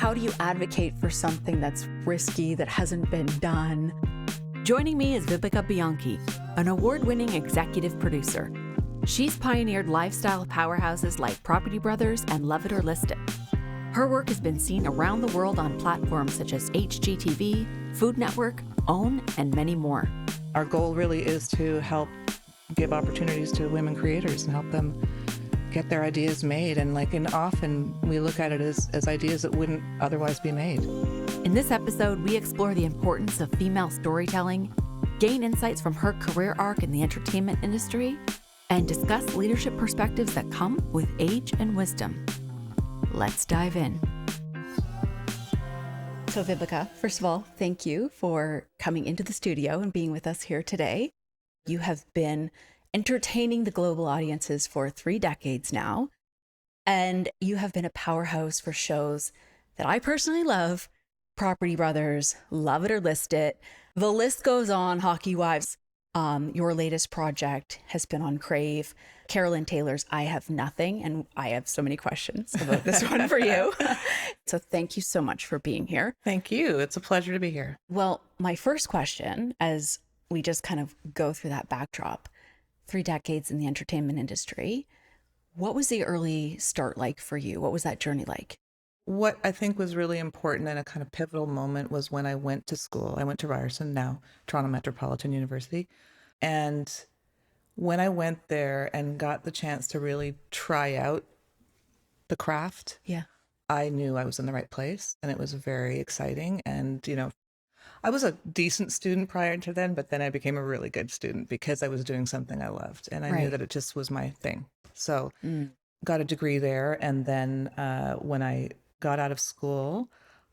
how do you advocate for something that's risky, that hasn't been done? Joining me is Vibika Bianchi, an award-winning executive producer. She's pioneered lifestyle powerhouses like Property Brothers and Love It or List It. Her work has been seen around the world on platforms such as HGTV, Food Network, OWN, and many more. Our goal really is to help give opportunities to women creators and help them get their ideas made. And often we look at it as ideas that wouldn't otherwise be made. In this episode, we explore the importance of female storytelling, gain insights from her career arc in the entertainment industry, and discuss leadership perspectives that come with age and wisdom. Let's dive in. So Vibika, first of all, thank you for coming into the studio and being with us here today. You have been entertaining the global audiences for 3 decades now, and you have been a powerhouse for shows that I personally love: Property Brothers, Love It or List It. The list goes on, Hockey Wives. Your latest project has been on Crave. Carolyn Taylor's I Have Nothing, and I have so many questions about this one for you. So thank you so much for being here. Thank you. It's a pleasure to be here. Well, my first question, as we just kind of go through that backdrop, 3 decades in the entertainment industry, what was the early start like for you? What was that journey like? What I think was really important and a kind of pivotal moment was when I went to school. I went to Ryerson, now Toronto Metropolitan University. And when I went there and got the chance to really try out the craft, I knew I was in the right place, and it was very exciting. And, I was a decent student prior to then, but then I became a really good student because I was doing something I loved, and I knew that it just was my thing. So got a degree there. And then when I got out of school,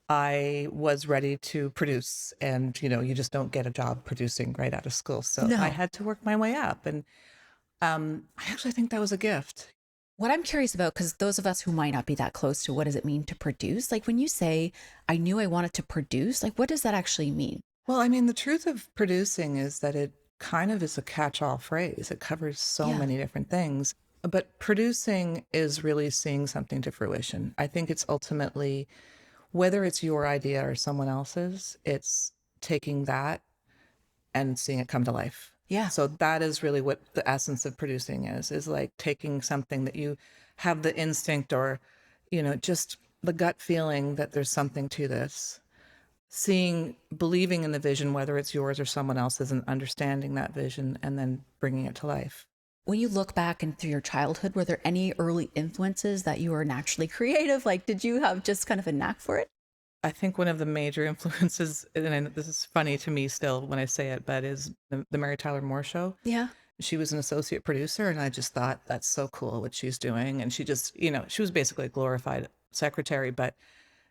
I was ready to produce. And, you just don't get a job producing right out of school. So I had to work my way up. And I actually think that was a gift. What I'm curious about, because those of us who might not be that close to what does it mean to produce, like when you say, I knew I wanted to produce, like what does that actually mean? Well, I mean, the truth of producing is that it kind of is a catch-all phrase. It covers so many different things. But producing is really seeing something to fruition. I think it's ultimately, whether it's your idea or someone else's, it's taking that and seeing it come to life. Yeah. So that is really what the essence of producing is like taking something that you have the instinct or, just the gut feeling that there's something to this. Believing in the vision, whether it's yours or someone else's, and understanding that vision and then bringing it to life. When you look back and through your childhood, were there any early influences that you were naturally creative? Like, did you have just kind of a knack for it? I think one of the major influences, and this is funny to me still when I say it, but is the Mary Tyler Moore Show. Yeah. She was an associate producer, and I just thought that's so cool what she's doing. And she just, she was basically a glorified secretary, but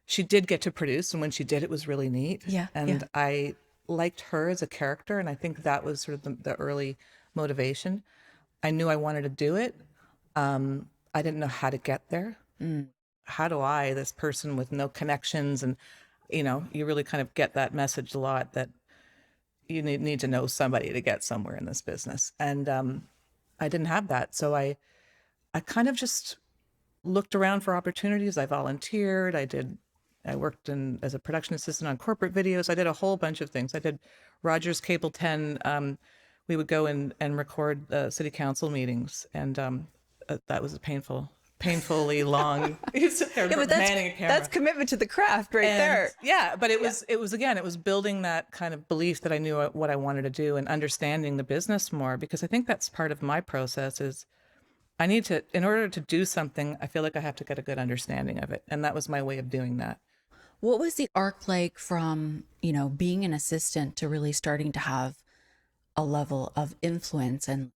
she did get to produce. And when she did, it was really neat. Yeah. And I liked her as a character. And I think that was sort of the early motivation. I knew I wanted to do it. I didn't know how to get there. How do I, this person with no connections, and, you really kind of get that message a lot that you need to know somebody to get somewhere in this business. And I didn't have that. So I kind of just looked around for opportunities. I volunteered. I worked as a production assistant on corporate videos. I did a whole bunch of things. I did Rogers Cable 10. We would go and record city council meetings. And that was painfully long. But that's commitment to the craft there. Yeah, but it was building that kind of belief that I knew what I wanted to do and understanding the business more, because I think that's part of my process is I need to, in order to do something, I feel like I have to get a good understanding of it. And that was my way of doing that. What was the arc like from, being an assistant to really starting to have a level of influence and,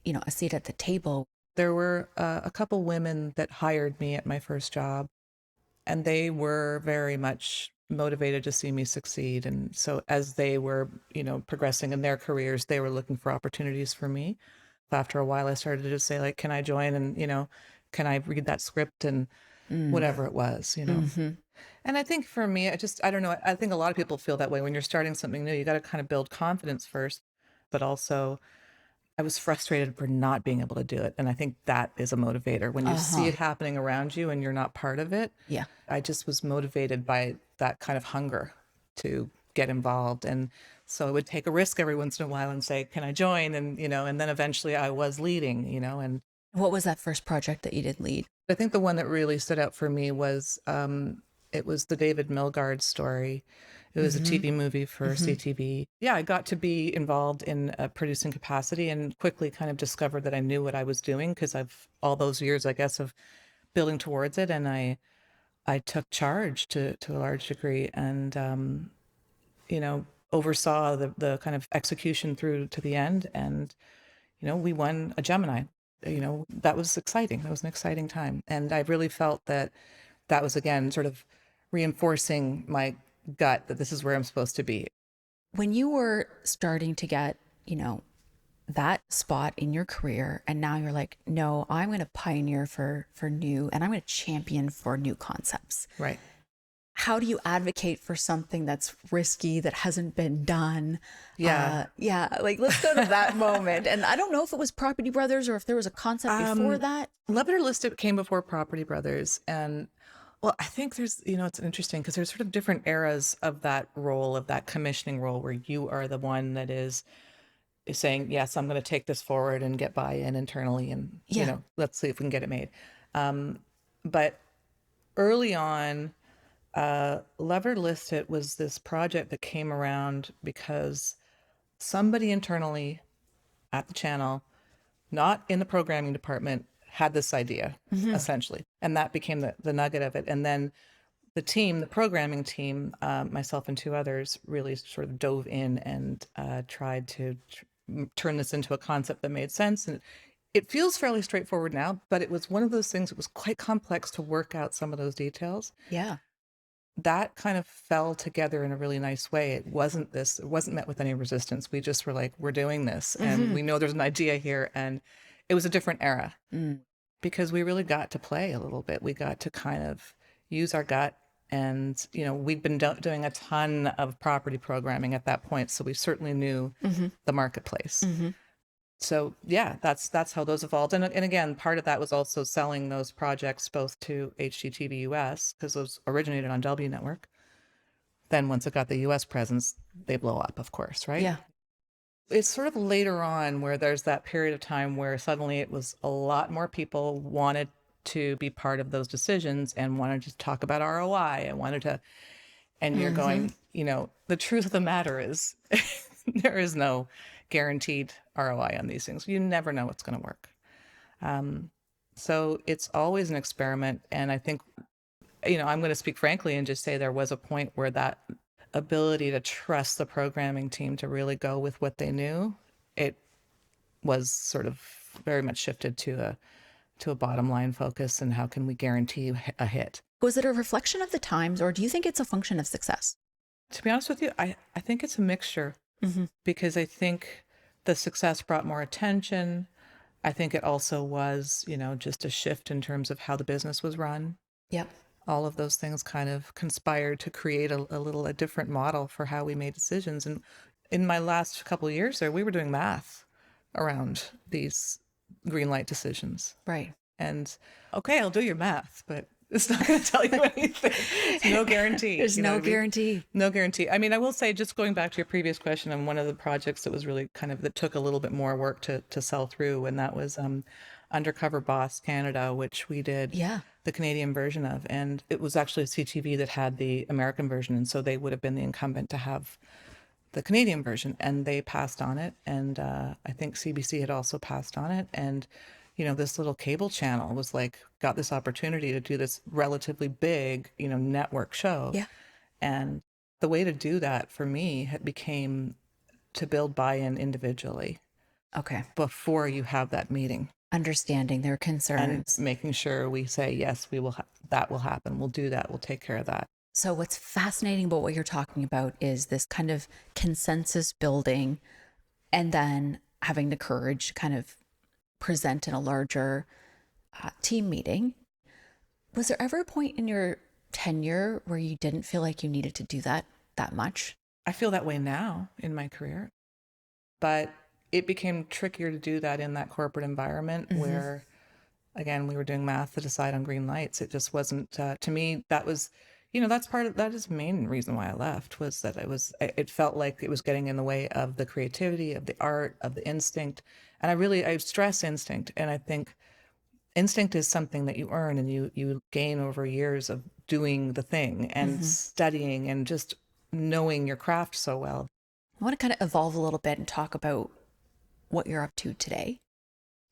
a seat at the table? There were a couple women that hired me at my first job, and they were very much motivated to see me succeed. And so as they were, progressing in their careers, they were looking for opportunities for me. After a while, I started to just say, like, can I join? And, can I read that script? And whatever it was, Mm-hmm. And I think for me, I don't know. I think a lot of people feel that way when you're starting something new. You got to kind of build confidence first, but also I was frustrated for not being able to do it. And I think that is a motivator when you see it happening around you and you're not part of it. Yeah. I just was motivated by that kind of hunger to get involved. And so I would take a risk every once in a while and say, can I join? And, and then eventually I was leading, and What was that first project that you did lead? I think the one that really stood out for me was, it was the David Milgaard story. It was a TV movie for CTV. Yeah, I got to be involved in a producing capacity and quickly kind of discovered that I knew what I was doing because I've all those years, I guess, of building towards it. And I took charge to a large degree and, oversaw the kind of execution through to the end. And, we won a Gemini. That was exciting. That was an exciting time. And I really felt that was, again, sort of reinforcing my gut that this is where I'm supposed to be. When you were starting to get, that spot in your career, and now you're like, no, I'm going to pioneer for new, and I'm going to champion for new concepts. Right. How do you advocate for something that's risky, that hasn't been done? Yeah. Like, let's go to that moment. And I don't know if it was Property Brothers or if there was a concept before that. Love It or List It came before Property Brothers. And well, I think there's, it's interesting because there's sort of different eras of that role, of that commissioning role, where you are the one that is saying, yes, I'm going to take this forward and get buy-in internally. And, let's see if we can get it made. But early on, Love It or List It was this project that came around because somebody internally at the channel, not in the programming department, had this idea, essentially. And that became the nugget of it. And then the programming team, myself and two others, really sort of dove in and tried to turn this into a concept that made sense. And it feels fairly straightforward now, but it was one of those things that was quite complex to work out some of those details. Yeah. That kind of fell together in a really nice way. It wasn't met with any resistance. We just were like, we're doing this and we know there's an idea here. And it was a different era because we really got to play a little bit. We got to kind of use our gut. And, we'd been doing a ton of property programming at that point. So we certainly knew the marketplace. So yeah, that's how those evolved. And again, part of that was also selling those projects both to HGTV US, because those originated on W Network. Then once it got the US presence, they blow up, of course, right? Yeah. It's sort of later on where there's that period of time where suddenly it was a lot more people wanted to be part of those decisions and wanted to talk about ROI and wanted to, and you're going, the truth of the matter is there is no guaranteed ROI on these things. You never know what's going to work. So it's always an experiment. And I think, I'm going to speak frankly and just say there was a point where that ability to trust the programming team to really go with what they knew, it was sort of very much shifted to a bottom line focus and how can we guarantee a hit. Was it a reflection of the times, or do you think it's a function of success? To be honest with you, I think it's a mixture because I think the success brought more attention. I think it also was, just a shift in terms of how the business was run. Yep. All of those things kind of conspired to create a different model for how we made decisions. And in my last couple of years there, we were doing math around these green light decisions. Right. And okay, I'll do your math, but it's not going to tell you anything. It's no guarantee. There's no guarantee. No guarantee. I mean, I will say, just going back to your previous question, on one of the projects that was really that took a little bit more work to sell through, and that was Undercover Boss Canada, which we did the Canadian version of. And it was actually CTV that had the American version. And so they would have been the incumbent to have the Canadian version, and they passed on it. And I think CBC had also passed on it. And this little cable channel was got this opportunity to do this relatively big, network show. Yeah. And the way to do that for me became to build buy-in individually. Okay. Before you have that meeting. Understanding their concerns. And making sure we say, yes, we will, that will happen. We'll do that. We'll take care of that. So what's fascinating about what you're talking about is this kind of consensus building and then having the courage to kind of present in a larger team meeting. Was there ever a point in your tenure where you didn't feel like you needed to do that much? I feel that way now in my career, but it became trickier to do that in that corporate environment where, again, we were doing math to decide on green lights. It just wasn't, to me, that was, that is the main reason why I left, was that it felt like it was getting in the way of the creativity, of the art, of the instinct. And I stress instinct. And I think instinct is something that you earn and you gain over years of doing the thing and studying and just knowing your craft so well. I want to kind of evolve a little bit and talk about what you're up to today.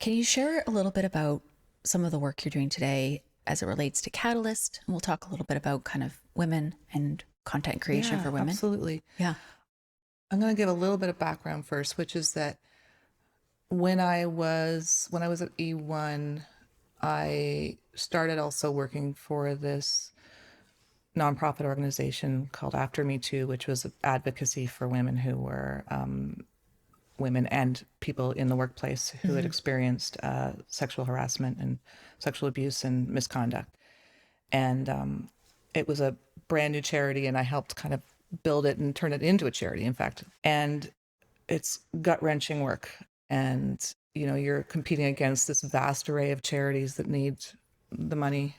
Can you share a little bit about some of the work you're doing today as it relates to Catalyst? And we'll talk a little bit about kind of women and content creation for women. Absolutely. Yeah. I'm going to give a little bit of background first, which is that when I was at E1, I started also working for this nonprofit organization called After Me Too, which was advocacy for women who were women and people in the workplace who had experienced sexual harassment and sexual abuse and misconduct. And it was a brand new charity, and I helped kind of build it and turn it into a charity, in fact. And it's gut-wrenching work. And, you're competing against this vast array of charities that need the money,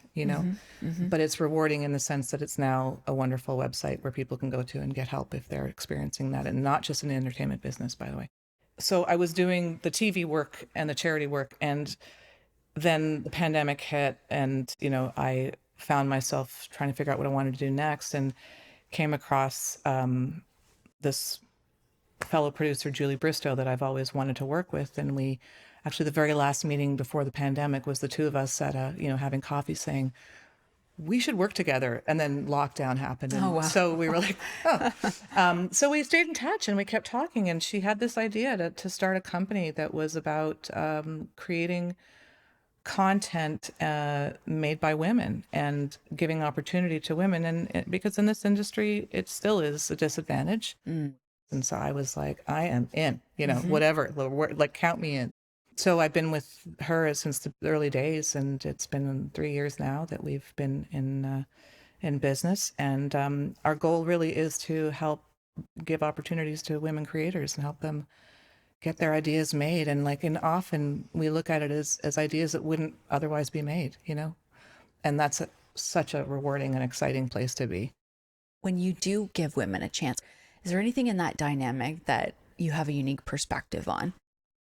but it's rewarding in the sense that it's now a wonderful website where people can go to and get help if they're experiencing that, and not just in the entertainment business, by the way. So I was doing the TV work and the charity work, and then the pandemic hit, and, I found myself trying to figure out what I wanted to do next, and came across this fellow producer, Julie Bristow, that I've always wanted to work with. And we actually, the very last meeting before the pandemic was the two of us at having coffee, saying, we should work together. And then lockdown happened. And so we were like, oh. So we stayed in touch and we kept talking. And she had this idea to start a company that was about creating content made by women and giving opportunity to women. And because in this industry, it still is a disadvantage. And so I was like, I am in, whatever, like count me in. So I've been with her since the early days, and it's been 3 years now that we've been in business. And our goal really is to help give opportunities to women creators and help them get their ideas made. And often we look at it as ideas that wouldn't otherwise be made, and that's such a rewarding and exciting place to be. When you do give women a chance, is there anything in that dynamic that you have a unique perspective on?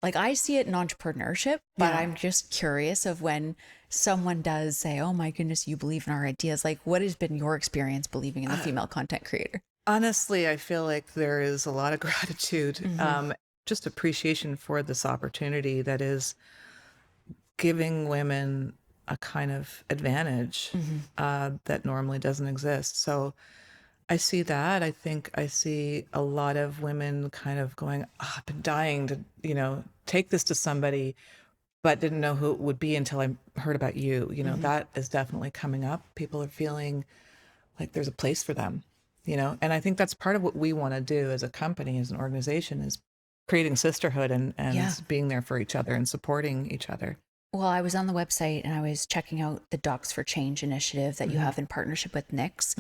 Like, I see it in entrepreneurship, but I'm just curious of when someone does say, oh my goodness, you believe in our ideas. Like, what has been your experience believing in the female content creator? Honestly, I feel like there is a lot of gratitude, just appreciation for this opportunity that is giving women a kind of advantage that normally doesn't exist. So I see that. I think I see a lot of women kind of going, oh, I've been dying to, take this to somebody, but didn't know who it would be until I heard about you. That is definitely coming up. People are feeling like there's a place for them, and I think that's part of what we want to do as a company, as an organization, is creating sisterhood and being there for each other and supporting each other. Well, I was on the website and I was checking out the Docs for Change initiative that you have in partnership with Nix.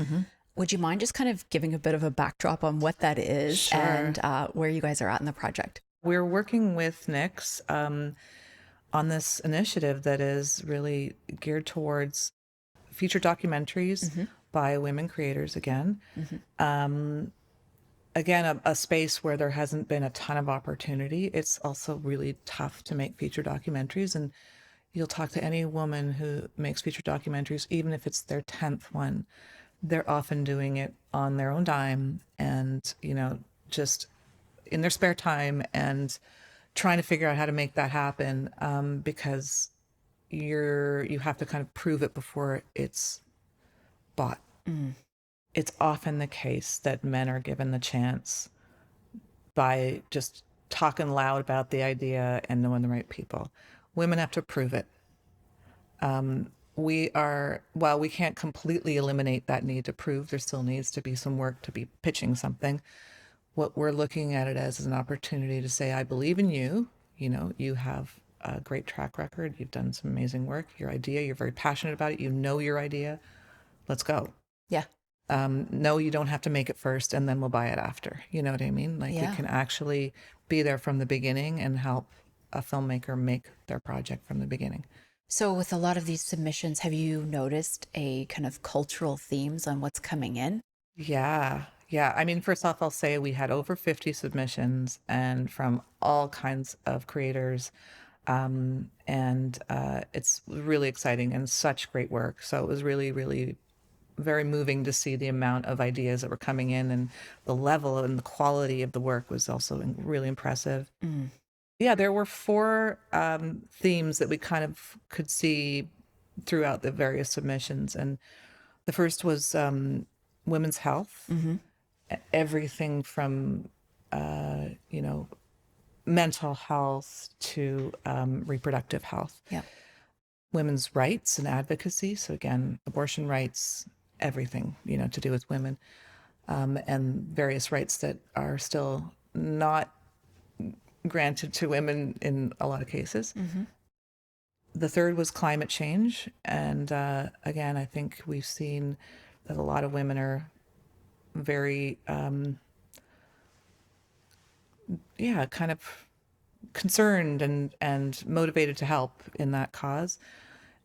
Would you mind just kind of giving a bit of a backdrop on what that is and where you guys are at in the project? We're working with Nix on this initiative that is really geared towards feature documentaries by women creators again. Again, a space where there hasn't been a ton of opportunity. It's also really tough to make feature documentaries. And you'll talk to any woman who makes feature documentaries, even if it's their 10th one, they're often doing it on their own dime and, just in their spare time and trying to figure out how to make that happen, because you have to kind of prove it before it's bought. It's often the case that men are given the chance by just talking loud about the idea and knowing the right people. Women have to prove it. While we can't completely eliminate that need to prove, there still needs to be some work to be pitching something. What we're looking at it as is an opportunity to say, I believe in you. You have a great track record. You've done some amazing work. Your idea, you're very passionate about it. You know your idea. Let's go. Yeah. No, you don't have to make it first and then we'll buy it after. You know what I mean? Like we Yeah. can actually be there from the beginning and help a filmmaker make their project from the beginning. So with a lot of these submissions, have you noticed a kind of cultural themes on what's coming in? Yeah. Yeah. I mean, first off, I'll say we had over 50 submissions and from all kinds of creators. It's really exciting and such great work. So it was really, really very moving to see the amount of ideas that were coming in, and the level and the quality of the work was also really impressive. Mm. Yeah, there were four themes that we kind of could see throughout the various submissions. And the first was women's health, Mm-hmm. everything from, you know, mental health to reproductive health, Yeah. women's rights and advocacy. So again, abortion rights, everything, you know, to do with women, and various rights that are still not granted to women in a lot of cases. Mm-hmm. The third was climate change. And again, I think we've seen that a lot of women are very, kind of concerned and motivated to help in that cause.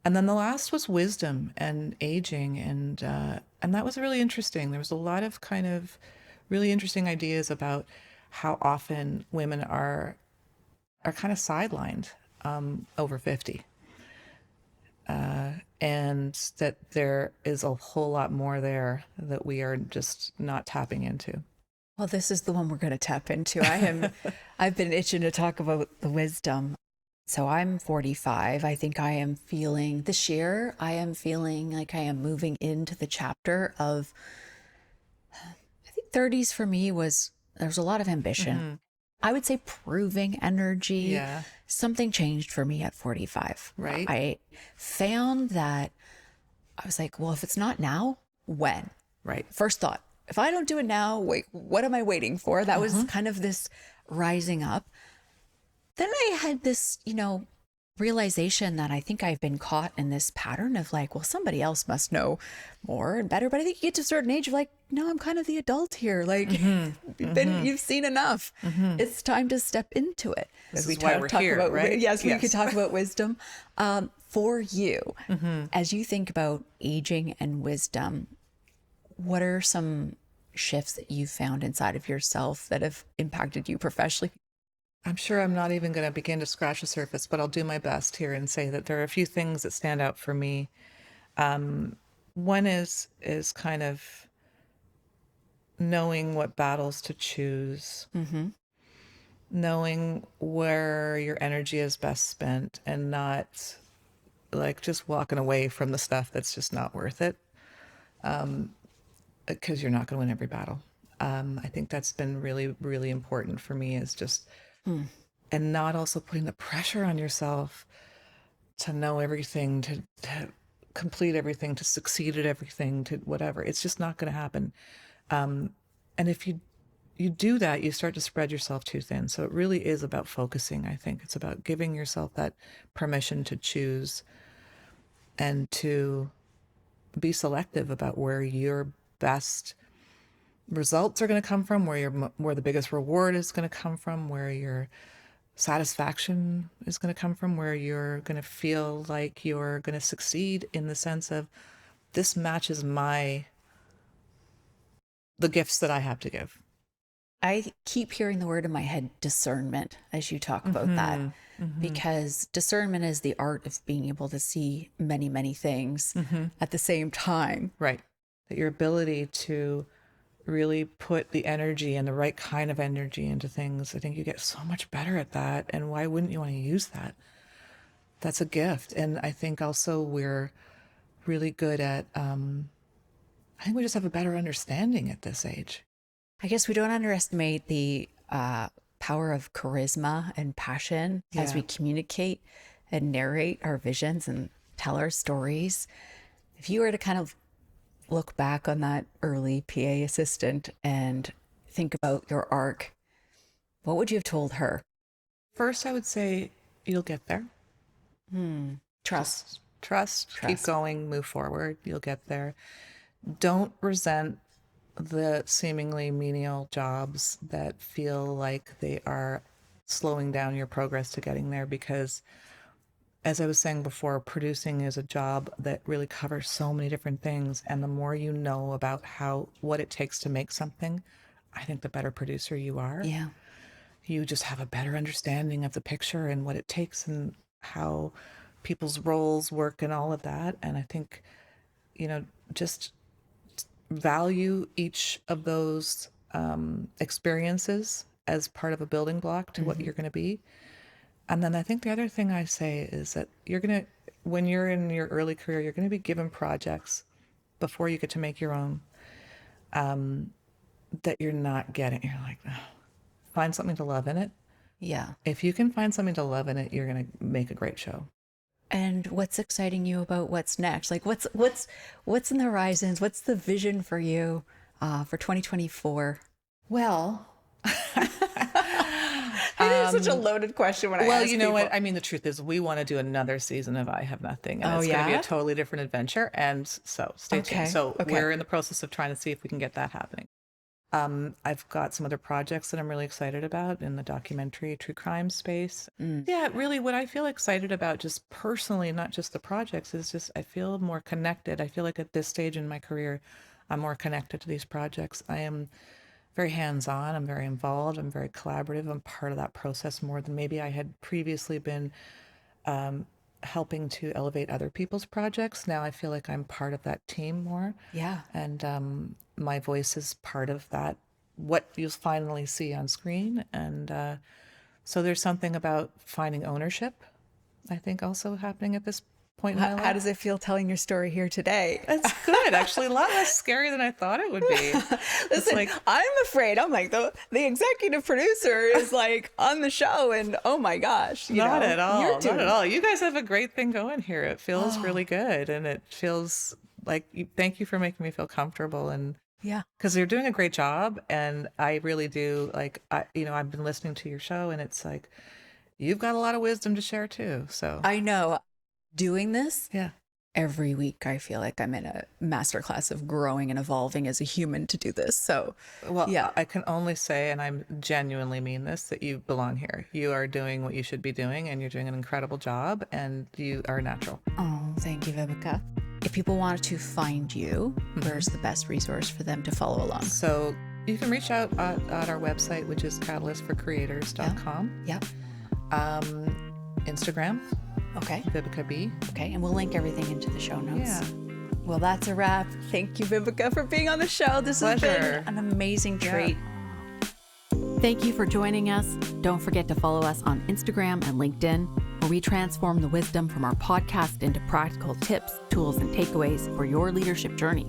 And then the last was wisdom and aging, and that was really interesting. There was a lot of kind of really interesting ideas about how often women are kind of sidelined over 50, and that there is a whole lot more there that we are just not tapping into. Well, this is the one we're going to tap into. I've been itching to talk about the wisdom. So I'm 45. I think I am feeling this year, I am feeling like I am moving into the chapter of, I think 30s for me was, there's a lot of ambition. Mm-hmm. I would say proving energy. Yeah. Something changed for me at 45. Right. I found that I was like, well, if it's not now, when? Right. First thought, if I don't do it now, wait, what am I waiting for? That was kind of this rising up. Then I had this, realization that I think I've been caught in this pattern of like, well, somebody else must know more and better. But I think you get to a certain age of like, no, I'm kind of the adult here. Like, then you've seen enough. It's time to step into it. This is why we're here, about, right? Yes, we could talk about wisdom. For you, Mm-hmm. as you think about aging and wisdom, what are some shifts that you've found inside of yourself that have impacted you professionally? I'm sure I'm not even going to begin to scratch the surface, but I'll do my best here and say that there are a few things that stand out for me. One is kind of knowing what battles to choose, knowing where your energy is best spent, and not like just walking away from the stuff that's just not worth it, because you're not going to win every battle. I think that's been really, really important for me, is just, and not also putting the pressure on yourself to know everything, to complete everything, to succeed at everything, to whatever. It's just not going to happen. And if you do that, you start to spread yourself too thin. So it really is about focusing. I think it's about giving yourself that permission to choose and to be selective about where your best results are going to come from, where the biggest reward is going to come from, where your satisfaction is going to come from, where you're going to feel like you're going to succeed in the sense of this matches the gifts that I have to give. I keep hearing the word in my head, discernment, as you talk about that, because discernment is the art of being able to see many, many things at the same time. Right. That your ability to really put the energy and the right kind of energy into things, I think you get so much better at that. And why wouldn't you want to use that? That's a gift. And I think also we're really good at, I think we just have a better understanding at this age. I guess we don't underestimate the power of charisma and passion as we communicate and narrate our visions and tell our stories. If you were to kind of look back on that early PA assistant and think about your arc, what would you have told her? First, I would say you'll get there. Trust. Trust, keep going, move forward. You'll get there. don't resent the seemingly menial jobs that feel like they are slowing down your progress to getting there, because as I was saying before, producing is a job that really covers so many different things. And the more you know about what it takes to make something, I think the better producer you are. Yeah. You just have a better understanding of the picture and what it takes and how people's roles work and all of that. And I think, just value each of those experiences as part of a building block to what you're going to be. And then I think the other thing I say is that when you're in your early career, you're going to be given projects before you get to make your own that you're not getting. You're like, oh, find something to love in it. Yeah. If you can find something to love in it, you're going to make a great show. And what's exciting you about what's next? Like what's in the horizons? What's the vision for you for 2024? Well, It is such a loaded question when I well, ask you know people. what? I mean, the truth is we want to do another season of I Have Nothing. And Oh, it's going to be yeah? a totally different adventure. And so stay Okay, tuned. So okay. we're in the process of trying to see if we can get that happening. I've got some other projects that I'm really excited about in the documentary true crime space. Yeah, really what I feel excited about just personally, not just the projects, is just I feel more connected. I feel like at this stage in my career, I'm more connected to these projects. I am very hands-on. I'm very involved. I'm very collaborative. I'm part of that process more than maybe I had previously been helping to elevate other people's projects. Now I feel like I'm part of that team more. Yeah. And my voice is part of that, what you'll finally see on screen. And so there's something about finding ownership, I think, also happening at this point in my life. How does it feel telling your story here today? It's good, actually. A lot less scary than I thought it would be. Listen, I'm afraid. I'm like the executive producer is like on the show, and oh my gosh, Not at all. You're Not doing at all. You guys have a great thing going here. It feels really good, and it feels like thank you for making me feel comfortable. And Yeah. because you're doing a great job, and I really do I've been listening to your show, and it's like you've got a lot of wisdom to share too. So I know. Doing this yeah. every week, I feel like I'm in a masterclass of growing and evolving as a human to do this. So, Well, yeah. I can only say, and I genuinely mean this, that you belong here. You are doing what you should be doing, and you're doing an incredible job, and you are natural. Oh, thank you, Vibika. If people wanted to find you, where's the best resource for them to follow along? So you can reach out at our website, which is catalystforcreators.com. Yep. Instagram, Okay. Vibika B. Okay. And we'll link everything into the show notes. Yeah. Well, that's a wrap. Thank you, Vibika, for being on the show. This has Pleasure. been an amazing treat. Thank you for joining us. Don't forget to follow us on Instagram and LinkedIn, where we transform the wisdom from our podcast into practical tips, tools, and takeaways for your leadership journey.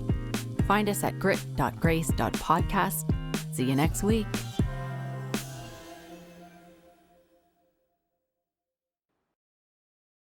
Find us at grit.grace.podcast. See you next week.